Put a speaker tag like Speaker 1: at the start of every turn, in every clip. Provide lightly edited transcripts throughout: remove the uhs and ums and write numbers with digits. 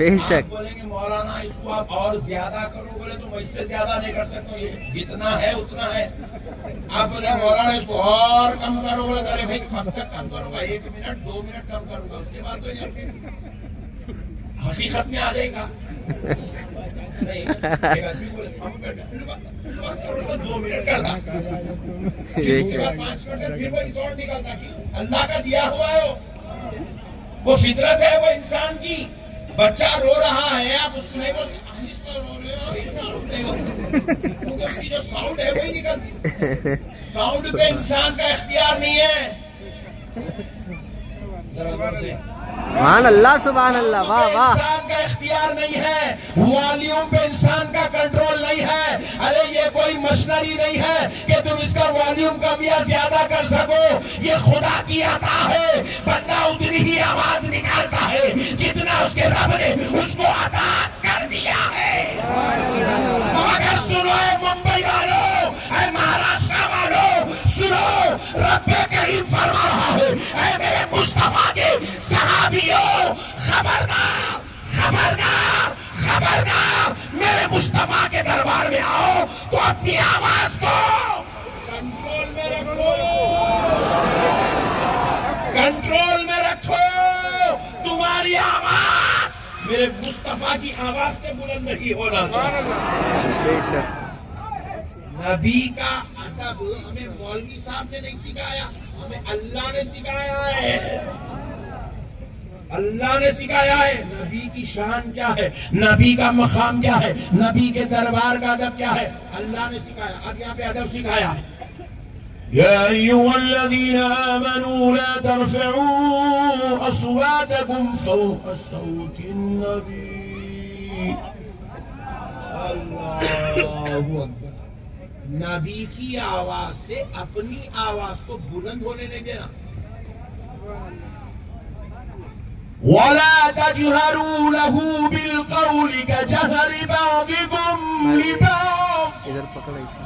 Speaker 1: بے شک
Speaker 2: آپ بولیں گے مولانا اس کو آپ اور زیادہ کرو، بولے تو میں اس سے زیادہ نہیں کر سکتا ہوں، یہ جتنا ہے اتنا ہے. آپ بولے مولانا اس کو اور کم کرو، بولے ارے بھائی کب تک کم کروں گا، 1 منٹ 2 منٹ کم کروں گا، اس کے بعد تو حقیقت میں آ جائے گا. نہیں ایک آدمی بولے ہم بیٹھے 2 منٹ کرتا، پھر اس کے بعد 5 منٹ، پھر وہ اور نکلتا. اللہ کا دیا ہوا ہے وہ فطرت ہے، وہ انسان کی. بچہ رو رہا ہے، آپ اس کو نہیں بولتے آہستہ رو رہے ہو، اتنا رو رہے ہو، کیونکہ اس کی جو ساؤنڈ ہے وہی نکلتی. ساؤنڈ پہ انسان کا اختیار نہیں ہے. ذرا زور سے.
Speaker 1: سبحان اللہ سبحان اللہ، واہ واہ.
Speaker 2: انسان کا اختیار نہیں ہے، والیوم پہ انسان کا کنٹرول نہیں ہے. ارے یہ کوئی مشنری نہیں ہے کہ تم اس کا والیوم کم یا زیادہ کر سکو. یہ خدا کی عطا ہے، بندہ اتنی ہی آواز نکالتا ہے جتنا اس کے رب نے اس کو عطا کر دیا ہے. اگر سنو اے ممبئی والو، اے مہاراشٹر والو، سنو رب کریم فرما رہا ہے، اے میرے مصطفیٰ کے صحابیوں، خبردار خبردار خبردار، میرے مصطفیٰ کے دربار میں آؤ تو اپنی آواز کو کنٹرول میں رکھو، کنٹرول میں رکھو. تمہاری آواز میرے مصطفیٰ کی آواز سے بلند نہیں ہونا چاہیے.
Speaker 1: بے شک
Speaker 2: نبی کا ادب ہمیں مولوی صاحب نے نہیں سکھایا، ہمیں اللہ نے سکھایا ہے. اللہ نے سکھایا ہے. نبی کی شان کیا ہے، نبی کا مقام کیا ہے، نبی کے دربار کا ادب کیا ہے، اللہ نے سکھایا. اب یہاں پہ ادب سکھایا ہے. يا أيها الذين آمنوا لا ترفعوا أصواتكم فوق صوت النبي. اللہ اکبر. نبی کی آواز سے اپنی آواز کو بلند ہونے نہیں دینا. وَلَا تَجْهَرُوا لَهُ بِالْقَوْلِ كَجَهْرِ بَعْضِكُمْ لِبَعْضٍ.
Speaker 1: ادھر پکڑ ایسا.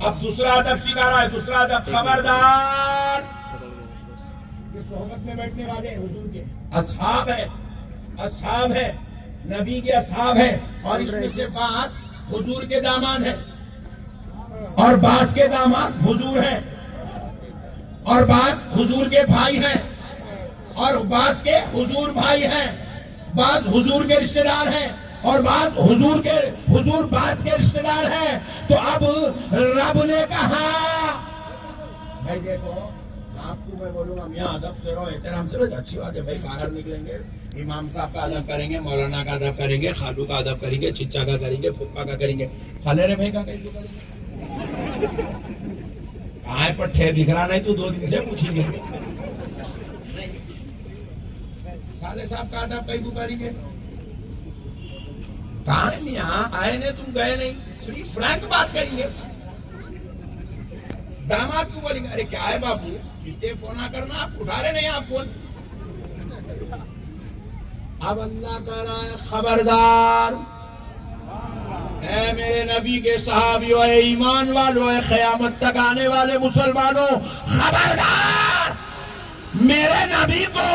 Speaker 2: اب دوسرا ادب سکھا رہا ہے. دوسرا ادب، خبردار یہ صحبت میں بیٹھنے والے حضور کے اصحاب ہے، اصحاب ہے، نبی کے اصحاب ہے، اور اس میں سے بعض حضور کے داماد ہیں اور بعض کے داماد حضور ہیں اور بعض حضور کے بھائی ہیں اور بعض کے حضور بھائی ہیں، بعض حضور کے رشتہ دار ہیں اور بعض حضور بعض کے رشتہ دار ہیں. تو اب رب نے کہا بھائی دیکھو آپ کو میں بولوں گا میاں ادب سے رہو، احترام سے رہو، اچھی بات ہے بھائی. باہر نکلیں گے امام صاحب کا ادب کریں گے، مولانا کا ادب کریں گے، خالو کا ادب کریں گے، چچا کا کریں گے، پھپھا کا کریں گے، خلیرے بھائی کا کیسے کریں گے؟ کہاں پٹھے دکھ رہا نہیں تو 2 دن سے پوچھیں گے. سالے صاحب کا ادب کئی کو کریں گے؟ کہاں ہے میاں؟ آئے نہیں تم گئے نہیں، صرف فرینک بات کریں گے. داماد کو بولیں گے ارے کیا ہے بابو اتنے فون نہ کرنا، آپ اٹھا رہے نہیں آپ فون. اب اللہ کہہ رہا ہے خبردار اے میرے نبی کے صحابیوں، اے ایمان والوں، اے قیامت تک آنے والے مسلمانوں، خبردار میرے نبی کو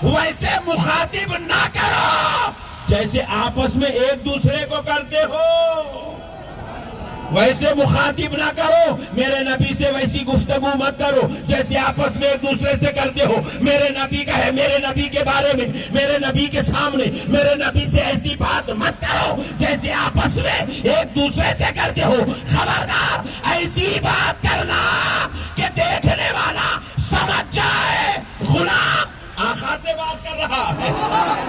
Speaker 2: ویسے مخاطب نہ کرو جیسے آپس میں ایک دوسرے کو کرتے ہو. ویسے مخاطب نہ کرو، میرے نبی سے ویسی گفتگو مت کرو جیسے آپس میں ایک دوسرے سے کرتے ہو. میرے نبی کا ہے، میرے نبی کے بارے میں، میرے نبی کے سامنے میرے نبی سے ایسی بات مت کرو جیسے آپس میں ایک دوسرے سے کرتے ہو. خبردار ایسی بات کرنا کہ دیکھنے والا سمجھ جائے غلام آقا سے بات کر رہا ہے.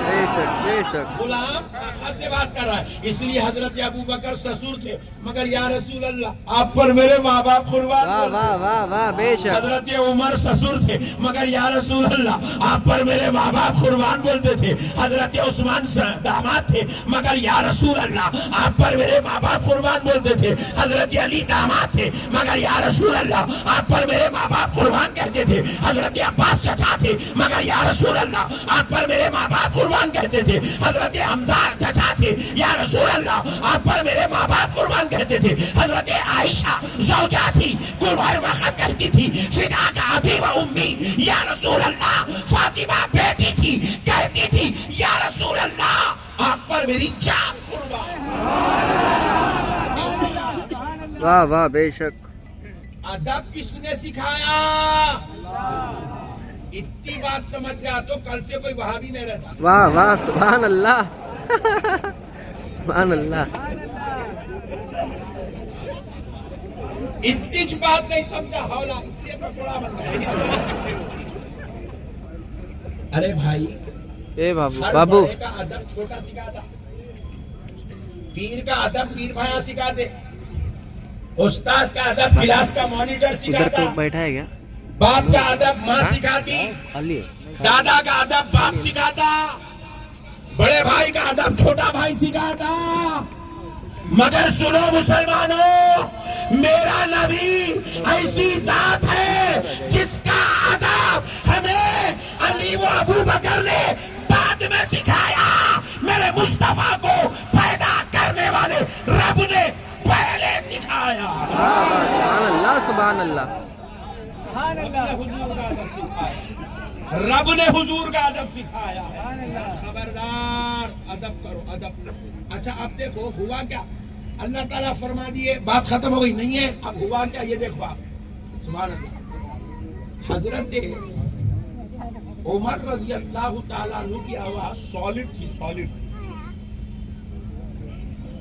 Speaker 1: بے شک بے شک.
Speaker 2: غلام آقا سے بات کر رہا ہے. اس لیے حضرت ابو بکر سسور تھے مگر یا رسول اللہ آپ پر میرے ماں باپ قربان
Speaker 1: واہ واہ واہ واہ بے شک.
Speaker 2: حضرت عمر سسور تھے مگر یا رسول اللہ آپ پر میرے ماں باپ قربان بولتے تھے. حضرت عثمان داماد تھے مگر یا رسول اللہ آپ پر میرے ماں باپ قربان بولتے تھے. حضرت علی داماد تھے مگر یا رسول اللہ آپ پر میرے ماں باپ قربان کہتے تھے. حضرت عباس چچا تھے مگر یا رسول اللہ آپ پر میرے ماں باپ قربان کہتے تھے. حضرت حمزہ چچا تھے یا رسول اللہ آپ پر میرے ماں باپ قربان کہتے تھے. حضرت عائشہ زوجہ تھی کوئی ہر وقت کہتی تھی فدا کا ابی و امی یا رسول اللہ. فاطمہ بیٹی تھی کہتی تھی یا رسول اللہ میری جان قربان.
Speaker 1: واہ واہ بے شک.
Speaker 2: ادب کس نے سکھایا؟ اتنی بات سمجھ گیا تو کل سے کوئی وہاں بھی نہیں رہتا.
Speaker 1: واہ واہ سبحان اللہ. سبحان اللہ.
Speaker 2: اتنی بات نہیں سمجھا ہولا اس لیے پکوڑا بن گیا. ارے بھائی
Speaker 1: اے بابو
Speaker 2: ہر
Speaker 1: بابو.
Speaker 2: بڑے کا ادب چھوٹا سکھاتا. پیر کا ادب پیر بھایا سکھاتے. استاد کا ادب کلاس کا مانیٹر
Speaker 1: ادھر
Speaker 2: سکھاتا.
Speaker 1: تو بیٹھا ہے کیا؟
Speaker 2: باپ کا ادب ماں سکھاتی.
Speaker 1: خالی ہے.
Speaker 2: دادا کا ادب باپ سکھاتا. بڑے بھائی کا ادب چھوٹا بھائی سکھاتا. مگر سنو مسلمانوں، میرا نبی ایسی ذات ہے جس کا ادب ہمیں علی و ابو بکر نے بعد میں سکھایا. میرے مصطفیٰ کو پیدا کرنے والے رب نے پہلے سکھایا.
Speaker 1: سبحان اللہ سبحان اللہ.
Speaker 2: رب نے حضور کا ادب سکھایا. خبردار ادب کرو ادب. اچھا اب دیکھو ہوا کیا. اللہ تعالیٰ فرما دیے بات ختم ہو گئی نہیں ہے. اب ہوا کیا یہ دیکھو آپ. سبحان اللہ. حضرت عمر رضی اللہ تعالیٰ عنہ کی آواز سالڈ تھی. سالڈ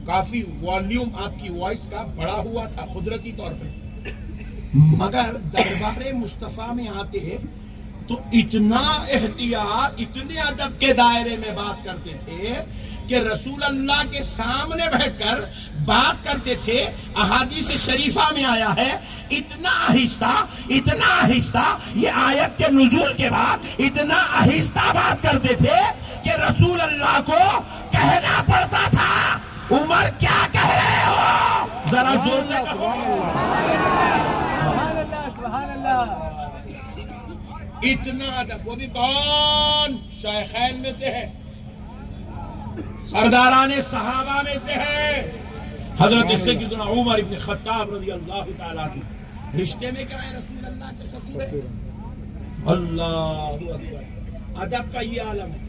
Speaker 2: کافی والیوم آپ کی وائس کا بڑا ہوا تھا قدرتی طور پہ. مگر دربار مصطفیٰ میں آتے تو اتنا احتیاط اتنے ادب کے دائرے میں بات کرتے تھے کہ رسول اللہ کے سامنے بیٹھ کر بات کرتے تھے. احادیث شریفہ میں آیا ہے اتنا آہستہ یہ آیت کے نزول کے بعد اتنا آہستہ بات کرتے تھے کہ رسول اللہ کو کہنا پڑتا تھا عمر کیا کہہ رہے ہو. ذرا زور سے اتنا ادب. وہ بھی کون؟ شیخین میں سے ہے, سرداران صحابہ میں سے ہے. حضرت سیدنا عمر ابن خطاب رضی اللہ تعالیٰ عنہ رشتے میں کیا ہے رسول اللہ کے سسر ہے. اللہ اکبر. ادب کا یہ عالم ہے,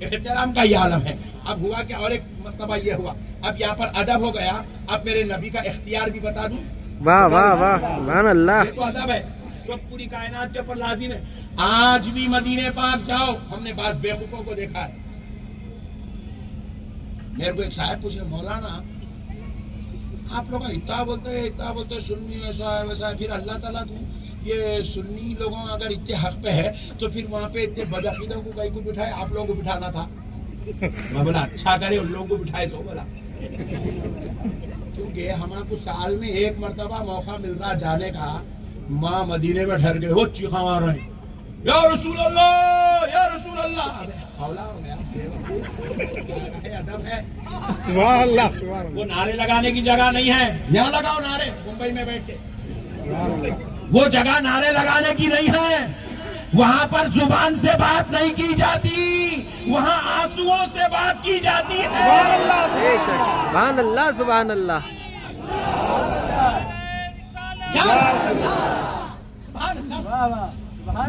Speaker 2: احترام کا یہ عالم ہے. اب ہوا کیا اور ایک مرتبہ یہ ہوا. اب یہاں پر ادب ہو گیا. اب میرے نبی کا اختیار بھی بتا دوں.
Speaker 1: واہ واہ واہ سبحان اللہ.
Speaker 2: یہ تو ادب ہے سب پوری کائنات کے اوپر لازم ہے. آج بھی مدینے پاک جاؤ, ہم نے بعض بیوقوفوں کو دیکھا ہے. میرے کو ایک صاحب پوچھے مولانا آپ لوگ اتنا بولتے ہیں سنی ایسا ہے ویسا ہے, پھر اللہ تعالیٰ کو یہ سنی لوگوں اگر اتنے حق پہ ہے تو پھر وہاں پہ اتنے بدعقیدوں کو کہیں کو بٹھائے, آپ لوگوں کو بٹھانا تھا. میں بولا اچھا کرے ان لوگوں کو بٹھائے سو بولا, کیونکہ ہمارے کو سال میں ایک مرتبہ موقع مل رہا جانے کا. ماں مدینے میں ٹھہر گئے, وہ چیخا مار رہے ہیں یا رسول اللہ یا رسول اللہ. حولا ہو گیا, ادب ہے.
Speaker 3: سبحان اللہ سبحان
Speaker 2: وہ نعرے لگانے کی جگہ نہیں ہے. یہاں لگاؤ نعرے ممبئی میں بیٹھ کے, وہ جگہ نعرے لگانے کی نہیں ہے. وہاں پر زبان سے بات نہیں کی جاتی, وہاں آنسوؤں سے بات کی جاتی ہے.
Speaker 1: بے شک سبحان اللہ سبحان اللہ.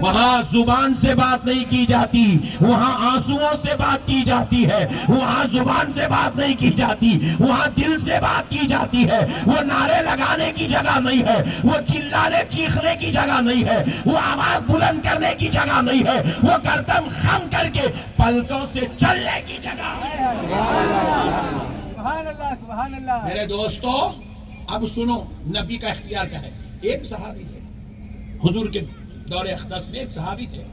Speaker 2: وہاں زبان سے بات نہیں کی جاتی, وہاں آنسوؤں سے بات کی جاتی ہے. وہاں زبان سے بات نہیں کی جاتی, وہاں دل سے بات کی جاتی ہے. وہ نعرے لگانے کی جگہ نہیں ہے, وہ چلانے چیخنے کی جگہ نہیں ہے, وہ آواز بلند کرنے کی جگہ نہیں ہے, وہ گردن خم کر کے پلکوں سے چلنے کی جگہ ہے. میرے دوستو اب سنو نبی کا اختیار کیا ہے. ایک صحابی تھے حضور کے دور اختص میں, ایک صحابی تھے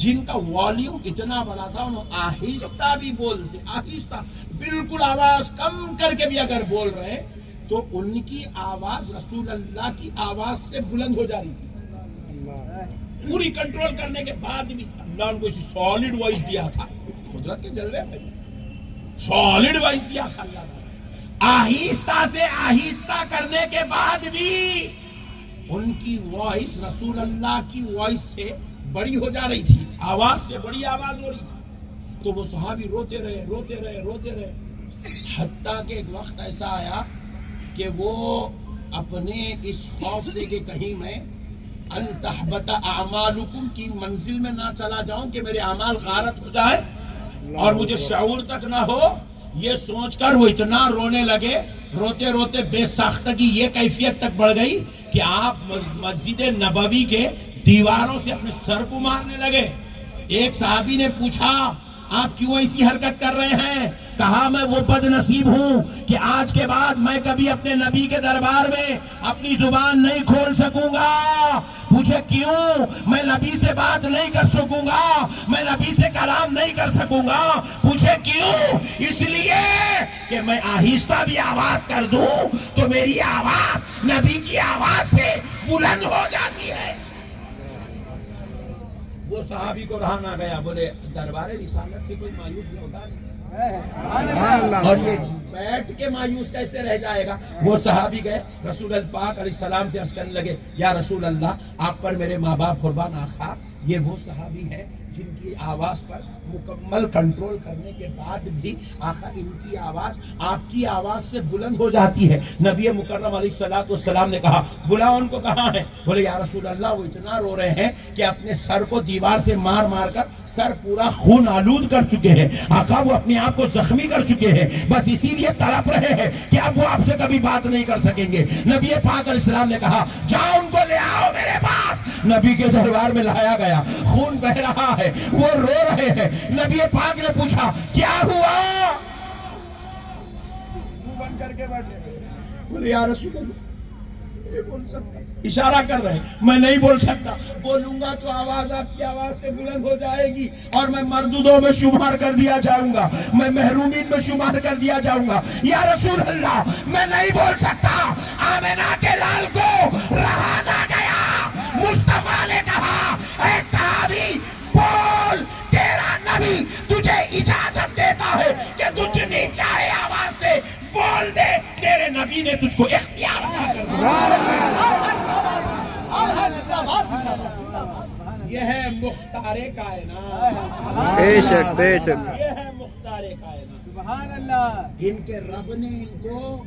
Speaker 2: جن کا والیوم اتنا بڑا تھا, انہوں آہستہ بھی بولتے, آہستہ بالکل آواز کم کر کے بھی اگر بول رہے تو ان کی آواز رسول اللہ کی آواز سے بلند ہو جا رہی تھی. پوری کنٹرول کرنے کے بعد بھی اللہ ان کو اسی سالڈ وائس دیا تھا. قدرت کے جلوے میں سالڈ وائس دیا تھا اللہ نے. آہستہ سے آہستہ کرنے کے بعد بھی ان کی وائس رسول اللہ کی وائس سے بڑی ہو جا رہی تھی, آواز سے بڑی آواز ہو رہی تھی. تو وہ صحابی روتے رہے حتیٰ کہ ایک وقت ایسا آیا کہ وہ اپنے اس خوف سے کہ کہیں میں ان تحبط اعمالکم کی منزل میں نہ چلا جاؤں کہ میرے اعمال غارت ہو جائے اور مجھے شعور تک نہ ہو, یہ سوچ کر وہ اتنا رونے لگے، روتے روتے بے ساختگی یہ کیفیت تک بڑھ گئی کہ آپ مسجد نبوی کے دیواروں سے اپنے سر کو مارنے لگے۔ ایک صحابی نے پوچھا آپ کیوں ایسی حرکت کر رہے ہیں؟ کہا میں وہ بد نصیب ہوں کہ آج کے بعد میں کبھی اپنے نبی کے دربار میں اپنی زبان نہیں کھول سکوں گا۔ پوچھے کیوں؟ میں نبی سے بات نہیں کر سکوں گا، میں نبی سے کلام نہیں کر سکوں گا۔ پوچھے کیوں؟ اس لیے کہ میں آہستہ بھی آواز کر دوں تو میری آواز نبی کی آواز سے بلند ہو جاتی ہے۔ وہ صحابی کو رہا نہ گیا، بولے دربار رسالت سے کوئی مایوس نہیں ہوتا نہیں، اور یہ بیٹھ کے مایوس کیسے رہ جائے گا؟ وہ صحابی گئے رسول اللہ پاک علیہ السلام سے عرض کرنے لگے یا رسول اللہ آپ پر میرے ماں باپ قربان آقا، یہ وہ صحابی ہے جن کی آواز پر مکمل کنٹرول کرنے کے بعد بھی آقا ان کی آواز آپ کی آواز سے بلند ہو جاتی ہے۔ نبی مکرم علیہ الصلوۃ والسلام نے کہا بلا ان کو کہاں ہے؟ بولے یا رسول اللہ وہ اتنا رو رہے ہیں کہ اپنے سر کو دیوار سے مار مار کر سر پورا خون آلود کر چکے ہیں، آقا وہ اپنے آپ کو زخمی کر چکے ہیں، بس اسی لیے تڑپ رہے ہیں کہ اب وہ آپ سے کبھی بات نہیں کر سکیں گے۔ نبی پاک علیہ السلام نے کہا جاؤ ان کو لے آؤ میرے پاس۔ نبی کے دربار میں لایا گیا، خون بہ رہا ہے، وہ رو رہے ہیں۔ نبی پاک نے پوچھا کیا ہوا؟ منہ بند کر کے بیٹھے، بولے یا رسول اللہ نہیں بول سکتا، اشارہ کر رہے میں نہیں بول سکتا، بولوں گا تو آواز آپ کی آواز سے بلند ہو جائے گی اور میں مردودوں میں شمار کر دیا جاؤں گا، میں محرومین میں شمار کر دیا جاؤں گا۔ یا رسول اللہ میں نہیں بول سکتا۔ آمنہ کے لال کو رہا نہ گیا، مصطفیٰ نے کہا اے صحابی بول، تیرا نبی تجھے اجازت دیتا ہے کہ تو جتنی چاہے آواز سے بول دے، تیرے نبی نے تجھ کو اختیار دیا۔ یہ ہے مختار کائنات،
Speaker 1: بے شک بے شک،
Speaker 2: یہ ہے مختار کائنات، سبحان اللہ۔ ان کے رب نے ان کو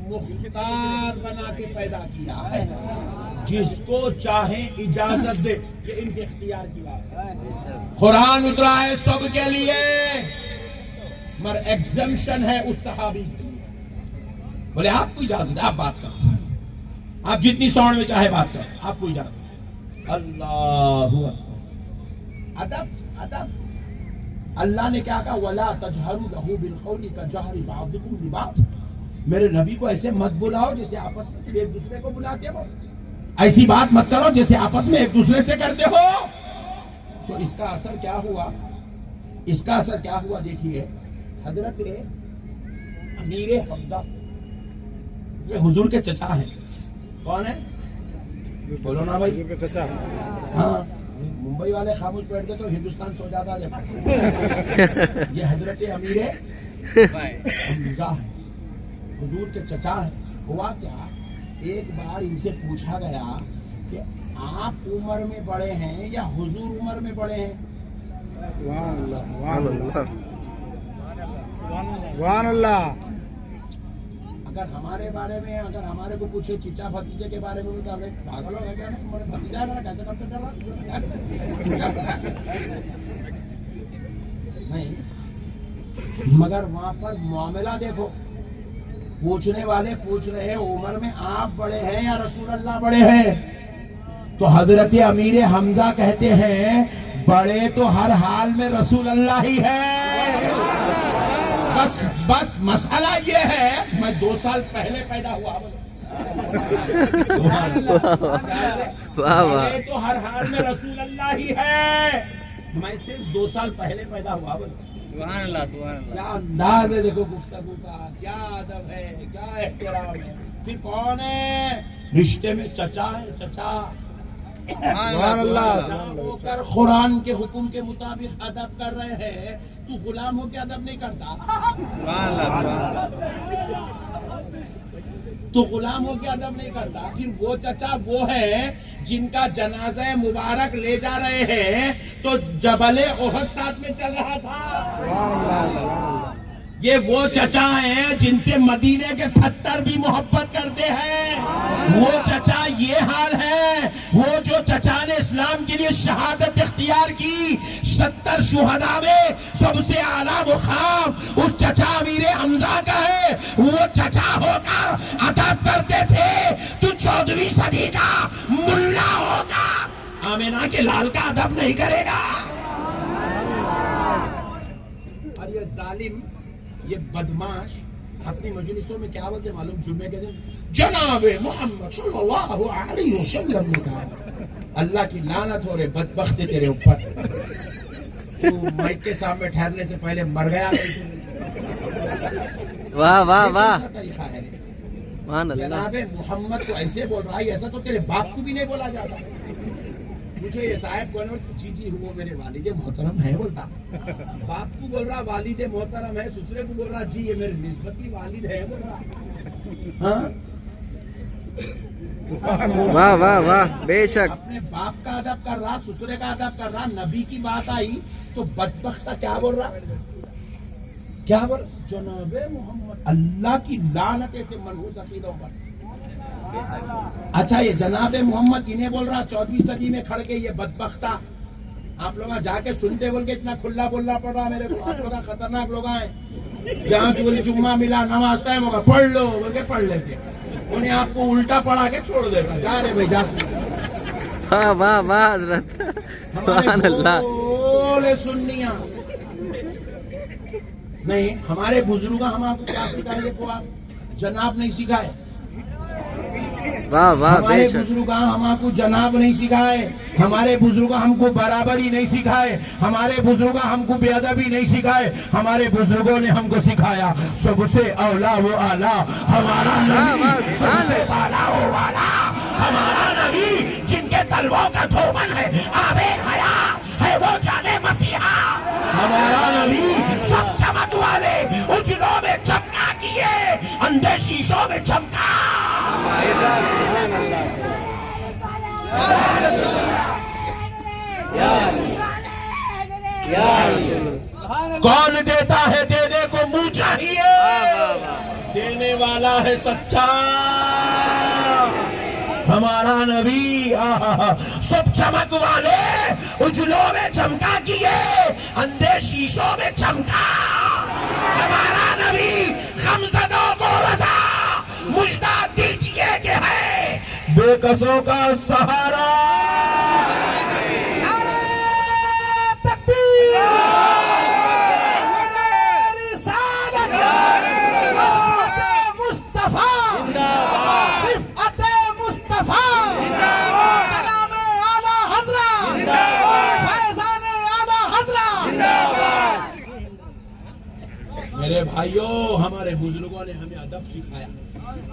Speaker 2: مختار بنا کے پیدا کیا ہے، جس کو چاہے اجازت دے، یہ ان کے اختیار کی بات ہے۔ قرآن اترا ہے سب کے لیے، مگر ایگزمپشن ہے اس صحابی کے لیے۔ بولے آپ کو اجازت ہے، آپ بات کرو، آپ جتنی ساؤنڈ میں چاہے بات کرو، آپ کو اجازت ہے۔ اللہ اکبر، ادب ادب۔ اللہ نے کیا کہا وَلَا تَجْهَرُوا لَهُ بِالْقَوْلِ كَجَهْرِ بَعْضِكُمْ لِبَعْضٍ۔ میرے نبی کو ایسے مت بلاؤ جیسے آپس میں ایک دوسرے کو بلاتے ہو، ایسی بات مت کرو جیسے آپس میں ایک دوسرے سے کرتے ہو۔ تو اس کا اثر کیا ہوا؟ اس کا اثر کیا ہوا دیکھیے، حضرت امیر حمزہ یہ حضور کے چچا ہیں، کون ہے؟ بولو نا بھائی،
Speaker 3: چچا۔
Speaker 2: ہاں ممبئی والے خاموش بیٹھتے تو ہندوستان سو جاتا ہے۔ یہ حضرت امیر حمزہ ہے، حضور کے چچا ہے۔ ہوا کیا، ایک بار ان سے پوچھا گیا کہ آپ عمر میں بڑے ہیں یا حضور عمر میں بڑے ہیں؟
Speaker 3: سبحان اللہ، سبحان اللہ،
Speaker 4: سبحان
Speaker 3: سبحان اللہ۔
Speaker 2: اگر ہمارے بارے میں، اگر ہمارے کو پوچھے چچا بھتیجے کے بارے میں بھی تو ہمیں پاگل ہو گیا کیا؟ تمہارے بھتیجا ہے میرا، کیسے کام کر رہا؟ نہیں، مگر وہاں پر معاملہ دیکھو، پوچھنے والے پوچھ رہے ہیں عمر میں آپ بڑے ہیں یا رسول اللہ بڑے ہیں؟ تو حضرت امیر حمزہ کہتے ہیں بڑے تو ہر حال میں رسول اللہ ہی ہے، بس مسئلہ یہ ہے میں 2 سال پہلے پیدا ہوا ہوں۔
Speaker 1: واہ واہ،
Speaker 2: بڑے تو ہر حال میں رسول اللہ ہی ہے، میں صرف 2 سال پہلے پیدا ہوا ہوں۔
Speaker 4: سبحان اللہ، سبحان اللہ۔
Speaker 2: کیا انداز ہے دیکھو گفتگو کا، کیا ادب ہے، کیا احترام ہے۔ پھر کون ہے؟ رشتے میں چچا ہے، چچا
Speaker 3: سبحان اللہ،
Speaker 2: چچا ہو کر قرآن کے حکم کے مطابق ادب کر رہے ہیں، تو غلام ہو کے ادب نہیں کرتا؟
Speaker 4: سبحان اللہ، سبحان اللہ۔
Speaker 2: تو غلام ہو کے ادب نہیں کرتا؟ پھر وہ چچا وہ ہے جن کا جنازہ مبارک لے جا رہے ہیں تو جبل احد ساتھ میں چل رہا تھا۔
Speaker 3: سبحان اللہ، سبحان اللہ۔
Speaker 2: یہ وہ چچا ہیں جن سے مدینے کے پتھر بھی محبت کرتے ہیں. وہ چچا یہ حال ہے. وہ جو چچا نے اسلام کے لیے شہادت اختیار کی 70 شہداء میں سب سے اعلیٰ مقام اس چچا امیر حمزہ کا ہے. وہ چچا ہو کر ادب کرتے تھے. تو 14ویں صدی کا ملا ہوگا آمینہ کے لال کا ادب نہیں کرے گا. اور یہ ظالم یہ بدماش اپنی مجلسوں میں کیا بولتے معلوم؟ جمعے کے دن جناب محمد صلی اللہ علیہ وسلم نے کہا. اللہ کی لعنت ہو رہے بدبخت تیرے اوپر. تو مائک کے سامنے ٹھہرنے سے پہلے مر گیا.
Speaker 1: واہ واہ واہ
Speaker 2: طریقہ ہے
Speaker 1: سبحان اللہ.
Speaker 2: جناب محمد کو ایسے بول رہا ہے, ایسا تو تیرے باپ کو بھی نہیں بولا جاتا. مجھے یہ صاحب کون جی جی وہ میرے والد محترم ہے بولتا. باپ کو بول رہا والد محترم ہے, سسرے کو بول رہا جی یہ میرے نسبتی والد ہے بول رہا. ہاں
Speaker 1: واہ واہ واہ بے شک.
Speaker 2: اپنے باپ کا ادب کر رہا, سسرے کا ادب کر رہا. نبی کی بات آئی تو بدبختہ کیا بول رہا؟ کیا بول رہا؟ جناب محمد اللہ کی لعنت سے منحوس عقیدوں پر. اچھا یہ جناب محمد انہیں بول رہا 14ویں صدی میں کھڑ کے یہ بدبختہ. آپ لوگ جا کے سنتے بول کے اتنا کھلا بولنا پڑ رہا میرے کو. آپ لوگ خطرناک لوگ ہیں. جہاں کی بولی جمعہ ملا نماز ٹائم ہوگا پڑھ لو بول کے پڑھ لیتے. انہیں آپ کو الٹا پڑھا کے چھوڑ دے گا. جا رہے بھائی جا.
Speaker 1: واہ واہ واہ حضرت سبحان اللہ.
Speaker 2: بولے سنیاں نہیں ہمارے بزرگ ہم آپ کو کیا سکھائے؟ دیکھو آپ جناب نہیں سکھائے.
Speaker 1: واہ واہ
Speaker 2: ہمارے
Speaker 1: بے شک.
Speaker 2: بزرگ ہم آپ کو جناب نہیں سکھائے. ہمارے بزرگ ہم کو برابری نہیں سکھائے. ہمارے بزرگ ہم کو بے ادبی نہیں سکھائے. ہمارے بزرگوں نے ہم کو سکھایا سب سے اولا وہ اعلیٰ ہمارا نبی, سب سے بالا وہ والا ہمارا نبی, جن کے تلووں کا دھومن ہے آب حیا ہے وہ جانے مسیحا. ہمارا نبی سب چمک والے اجلوں میں چمکا کیے, اندھے شیشوں میں چمکا. کون دیتا ہے دینے کو منہ چاہیے, دینے والا ہے سچا ہمارا نبی. سب چمک والے اجلوں میں چمکا کیے, اندھے شیشوں میں چمکا. ہمارا نبی غمزدوں کو رضا مجدہ دیجئے کہ ہے بے کسوں کا سہارا. میرے بھائیوں ہمارے بزرگوں نے ہمیں ادب سکھایا,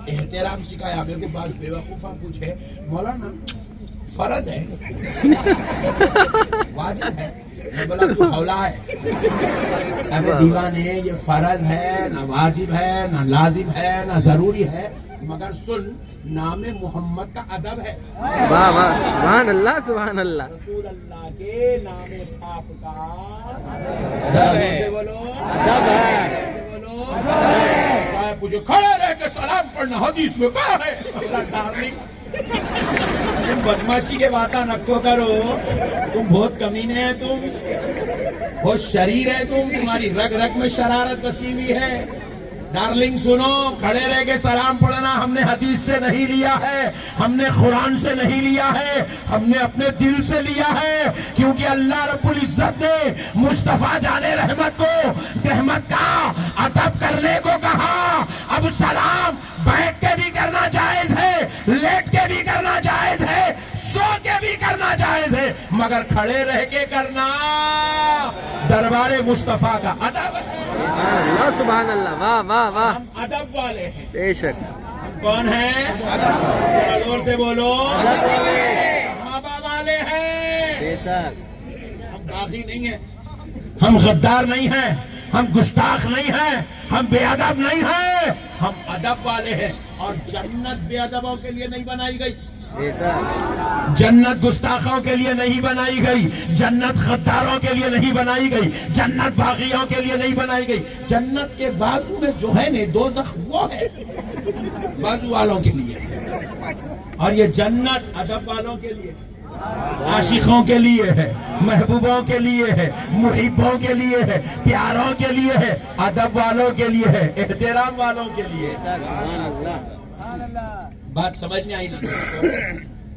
Speaker 2: احترام سکھایا. میرے کو بعض بیوقوفہ پوچھے مولانا فرض ہے واجب ہے؟ میں بولا تو حولا ہے. ارے دیوانے یہ فرض ہے نہ واجب ہے نہ لازم ہے نہ ضروری ہے, مگر سن نام محمد کا ادب ہے.
Speaker 1: واہ واہ سبحان اللہ سبحان اللہ.
Speaker 2: رسول اللہ کے نام پاک کا ادب سے بولو ادب ہے. پوچھو کھڑے رہ کے سلام پڑھنا حدیث میں کہاں ہے؟ ڈارلنگ تم بدماشی کے باتیں نکو کرو. تم بہت کمینے ہیں, تم بہت شریر ہے, تمہاری رگ رگ میں شرارت بسی ہوئی ہے. ڈارلنگ سنو, کھڑے رہ کے سلام پڑھنا ہم نے حدیث سے نہیں لیا ہے, ہم نے قرآن سے نہیں لیا ہے, ہم نے اپنے دل سے لیا ہے. کیونکہ اللہ رب العزت نے مصطفیٰ جان رحمت کو رحمت کا ادب کرنے کو کہا. اب سلام بیٹھ کے بھی کرنا جائز ہے, لیٹ کے بھی کرنا جائز ہے, سو کے بھی کرنا جائز ہے, مگر کھڑے رہ کے کرنا دربار مصطفیٰ کا ادب ہے.
Speaker 1: سبحان اللہ سبحان اللہ. واہ واہ واہ
Speaker 2: ہم ادب والے ہیں.
Speaker 1: بے شک.
Speaker 2: ہم کون ہیں؟ تھوڑا زور سے بولو. ماں باپ والے ہیں. ہم باغی نہیں ہیں, ہم غدار نہیں ہیں, ہم گستاخ نہیں ہیں, ہم بے ادب نہیں ہیں, ہم ادب والے ہیں. اور جنت بے ادبوں کے لیے نہیں بنائی گئی. جنت گستاخوں کے لیے نہیں بنائی گئی، جنت غداروں کے لیے نہیں بنائی گئی، جنت باغیوں کے لیے نہیں بنائی گئی. جنت کے بازو میں جو ہے نا دوزخ وہ ہے بازو والوں کے لیے، اور یہ جنت ادب والوں کے لیے، عاشقوں کے لیے ہے، محبوبوں کے لیے ہے، محبوں کے لیے ہے، پیاروں کے لیے ہے، ادب والوں کے لیے ہے، احترام والوں کے لیے. بات سمجھ میں آئی نہیں؟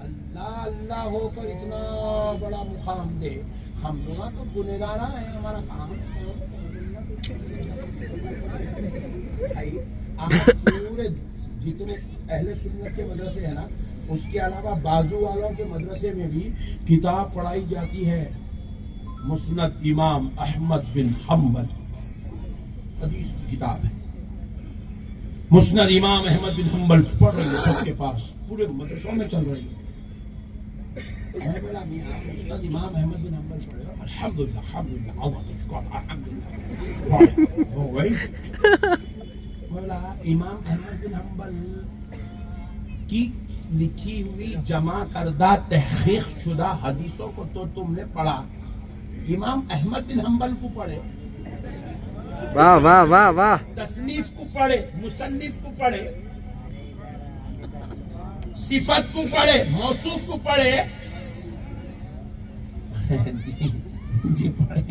Speaker 2: اللہ اللہ ہو کر اتنا بڑا مقام دے. ہم لوگ تو گنہگار ہیں، ہمارا کام پورے جتنے اہل سنت کے مدرسے ہیں نا، اس کے علاوہ بازو والوں کے مدرسے میں بھی کتاب پڑھائی جاتی ہے، مسند امام احمد بن حنبل، حدیث کی کتاب ہے. مسند امام احمد بن حنبل پڑھ رہی ہے سب کے پاس، پورے مدرسوں میں چل رہی ہے. میں بولا میاں مسند امام احمد بن حنبل پڑھے، الحمدللہ الحمدللہ اللہ کا شکر الحمدللہ ہو گئی. بولا امام احمد بن حنبل کی لکھی ہوئی جمع کردہ تحقیق شدہ حدیثوں کو تو تم نے پڑھا، امام احمد بن حنبل کو پڑھے،
Speaker 1: واہ واہ واہ واہ،
Speaker 2: تصنیف کو پڑھے، مصنف کو پڑھے، صفت کو پڑھے، موصوف کو پڑھے. جی پڑھے،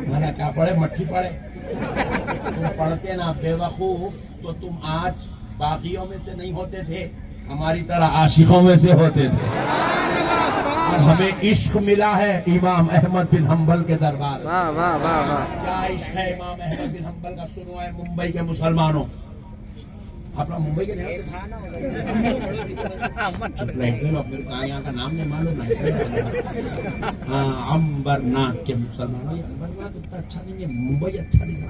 Speaker 2: میں کیا پڑھے؟ مٹھی پڑھے. تم پڑھتے نا بے وقوف تو تم آج باغیوں میں سے نہیں ہوتے تھے، ہماری طرح عاشقوں میں سے ہوتے تھے. اور ہمیں عشق ملا ہے امام احمد بن حنبل کے دربار سے.
Speaker 1: واہ واہ واہ واہ،
Speaker 2: کیا عشق ہے امام احمد بن حنبل کا؟ سنو ہے ممبئی کے مسلمانوں، آپ لوگ ممبئی کے نہیں یہاں کا نام نہیں معلوم ہے. ہاں امبرناتھ کے مسلمانوں، امبرناتھ اتنا اچھا نہیں ہے، ممبئی اچھا نہیں ہے.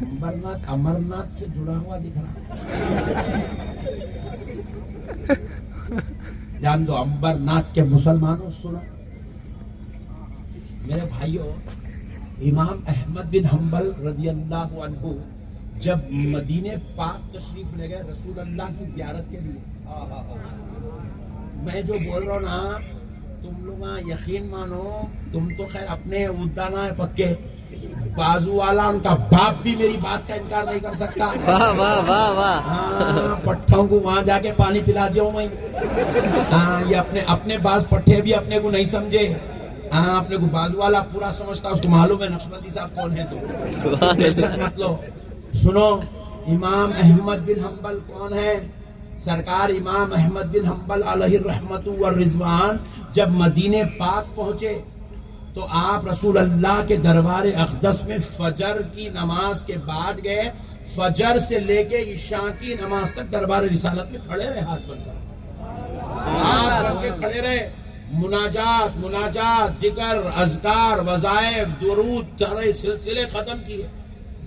Speaker 2: امبرناتھ امرناتھ سے جڑا ہوا دکھ رہا. جان دو امبرناتھ کے مسلمانوں، سنو میرے بھائیوں، امام احمد بن حنبل رضی اللہ عنہ جب مدینہ پاک تشریف لے گئے رسول اللہ کی زیارت کے لیے، میں جو بول رہا ہوں نا تم لوگ یقین مانو، تم تو خیر اپنے ادانا ہے پکے، بازو والا ان کا باپ بھی میری بات کا انکار نہیں کر سکتا.
Speaker 1: واہ واہ واہ واہ،
Speaker 2: ہاں پٹھوں کو وہاں جا کے پانی پلا دیا ہوں میں. ہاں یہ اپنے باز پٹھے بھی اپنے کو نہیں سمجھے. ہاں اپنے کو بازو والا پورا سمجھتا، اس کو معلوم ہے نقشبندی صاحب کون ہے. ٹینشن مت لو. سنو امام احمد بن حنبل کون ہے؟ سرکار امام احمد بن حنبل علیہ الرحمت والرضوان جب مدینہ پاک پہنچے تو آپ رسول اللہ کے دربار اقدس میں فجر کی نماز کے بعد گئے. فجر سے لے کے عشاء کی نماز تک دربار رسالت میں کھڑے رہے، ہاتھ بن کے کھڑے رہے. مناجات ذکر اذکار وظائف درود سارے سلسلے ختم کیے.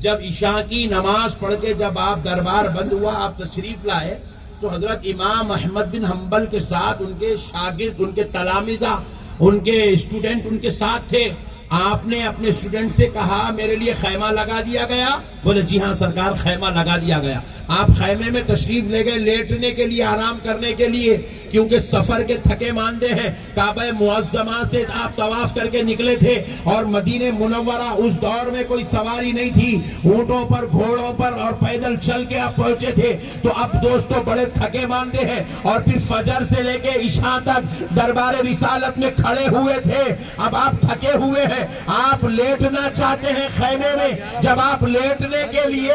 Speaker 2: جب عشاء کی نماز پڑھ کے جب آپ دربار بند ہوا، آپ تشریف لائے تو حضرت امام احمد بن حنبل کے ساتھ ان کے شاگرد، ان کے تلامذہ، ان کے اسٹوڈنٹ ان کے ساتھ تھے. آپ نے اپنے اسٹوڈنٹ سے کہا میرے لیے خیمہ لگا دیا گیا؟ بولے جی ہاں سرکار خیمہ لگا دیا گیا. آپ خیمے میں تشریف لے گئے لیٹنے کے لیے، آرام کرنے کے لیے، کیونکہ سفر کے تھکے ماندے ہیں. کعبہ معظمہ سے آپ طواف کر کے نکلے تھے اور مدینہ منورہ اس دور میں کوئی سواری نہیں تھی، اونٹوں پر گھوڑوں پر اور پیدل چل کے آپ پہنچے تھے. تو اب دوستو بڑے تھکے ماندے ہیں اور پھر فجر سے لے کے عشاء تک دربار رسالت میں کھڑے ہوئے تھے. اب آپ تھکے ہوئے ہیں، آپ لیٹنا چاہتے ہیں خیمے میں. جب آپ لیٹنے کے لیے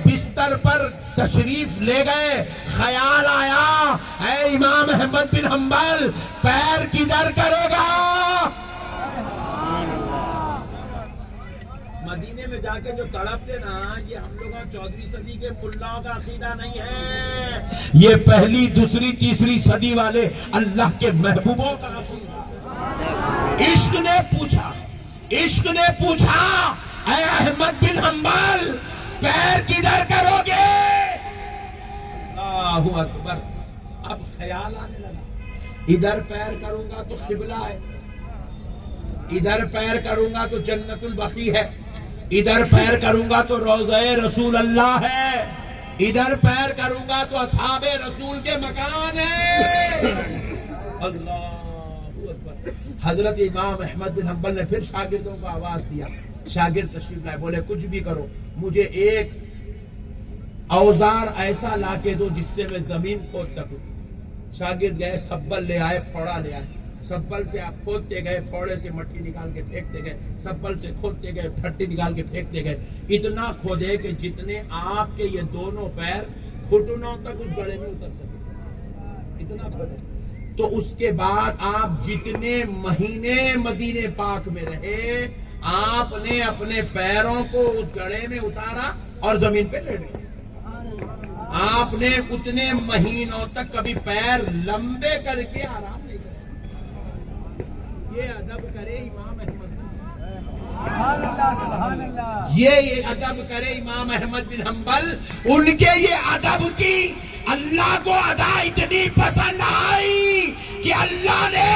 Speaker 2: بستر پر تشریف لے گئے، خیال آیا اے امام احمد بن حنبل پیر کدھر کرے گا؟ مدینے میں جا کے جو تڑپتے نا، یہ ہم لوگوں 14ویں صدی کے ملاؤں کا عقیدہ نہیں ہے، یہ پہلی دوسری تیسری صدی والے اللہ کے محبوبوں کا عقیدہ. عشق نے پوچھا اے احمد بن حنبل پیر کدھر کرو گے؟ اللہ اکبر. اب خیال آنے لگا، ادھر پیر کروں گا تو قبلہ ہے، ادھر پیر کروں گا تو جنت البقیع ہے، ادھر پیر کروں گا تو روضہ رسول اللہ ہے. ادھر پیر کروں گا تو اصحاب رسول کے مکان ہے. اللہ اکبر. حضرت امام احمد بن حنبل نے پھر شاگردوں کو آواز دیا. شاگرد تشریف لائے, بولے کچھ بھی کرو, مجھے ایک اوزار ایسا لا کے دو جس سے میں زمین کھود سکوں. شاگرد گئے, سبل لے آئے, پھوڑا لے آئے. سبل سے آپ کھودتے گئے, پھوڑے سے مٹی نکال کے پھینکتے گئے, سبل سے کھودتے گئے, پھٹی نکال کے پھینکتے گئے. اتنا کھودے کہ جتنے آپ کے یہ دونوں پیر گھٹنوں تک اس گڑھے میں اتر سکے, اتنا کھودے. تو اس کے بعد آپ جتنے مہینے مدینے پاک میں رہے, آپ نے اپنے پیروں کو اس گڑھے میں اتارا اور زمین پہ لیٹ گئے. آپ نے اتنے مہینوں تک کبھی پیر لمبے کر کے آرام نہیں کرا. یہ ادب کرے امام احمد, یہ ادب کرے امام احمد بن حنبل. ان کے یہ ادب کی اللہ کو ادا اتنی پسند آئی کہ اللہ نے